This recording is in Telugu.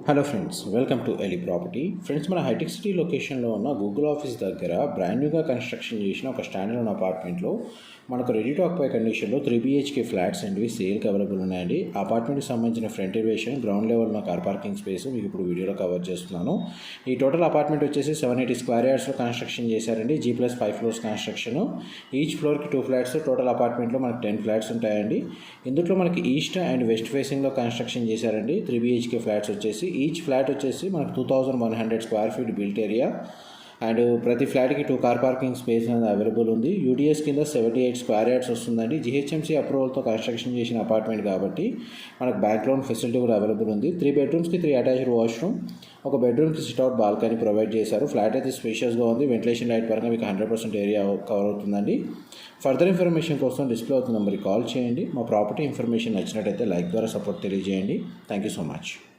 Hello friends, welcome to Eli property. Friends, మన హైటెక్ సిటీ లొకేషన్లో ఉన్న గూగుల్ ఆఫీస్ దగ్గర బ్రాండ్ న్యూగా కన్స్ట్రక్షన్ చేసిన ఒక స్టాండర్డ్ అపార్ట్మెంట్లో మనకు రెడీ టు ఆక్యుపై కండిషన్లో 3BHK ఫ్లాట్స్ అండి సేల్కి అవైలబుల్ ఉన్నాయండి. అపార్ట్మెంట్కి సంబంధించిన ఫ్రంట్ ఎలివేషన్, గ్రౌండ్ లెవెల్ ఉన్న కార్ పార్కింగ్ స్పేస్ మీకు ఇప్పుడు వీడియోలో కవర్ చేస్తున్నాను. ఈ టోటల్ అపార్ట్మెంట్ వచ్చేసి 780 స్క్వేర్ యార్డ్స్లో కన్స్ట్రక్షన్ చేశారండి. G+5 floors construction. ఈచ్ ఫ్లోర్కి 2 ఫ్లాట్స్. టోటల్ అపార్ట్మెంట్లో మనకి 10 ఫ్లాట్స్ ఉంటాయండి. ఇందులో మనకి ఈస్ట్ అండ్ వెస్ట్ ఫేసింగ్లో కన్స్ట్రక్షన్ చేశారండి. 3BHK ఫ్లాట్స్ వచ్చేసి ఈచ్ ఫ్లాట్ వచ్చేసి మనకు 2100 square feet built area and ప్రతి ఫ్లాట్కి 2 కార్ పార్కింగ్ స్పేస్ అనేది అవైలబుల్ ఉంది. UDS కింద 78 స్క్వేర్ యార్డ్స్ వస్తుందండి. GHMC అప్రూవల్తో కన్స్ట్రక్షన్ చేసిన అపార్ట్మెంట్ కాబట్టి మనకు బ్యాక్గ్రౌండ్ ఫెసిలిటీ కూడా అవైలబుల్ ఉంది. 3 బెడ్రూమ్స్కి 3 అటాచ్డ్ వాష్రూమ్, ఒక బెడ్రూమ్కి సిట్అవుట్ బాల్కనీ ప్రొవైడ్ చేశారు. ఫ్లాట్ అయితే స్పేషియస్గా ఉంది. వెంటిలేషన్ లైట్ పరంగా మీకు 100% ఏరియా కవర్ అవుతుందండి. ఫర్దర్ ఇన్ఫర్మేషన్ కోసం డిస్ప్లే అవుతున్న నెంబర్కి కాల్ చేయండి. మా ప్రాపర్టీ ఇన్ఫర్మేషన్ నచ్చినట్టయితే లైక్ ద్వారా సపోర్ట్ తెలియజేయండి. Thank you so much.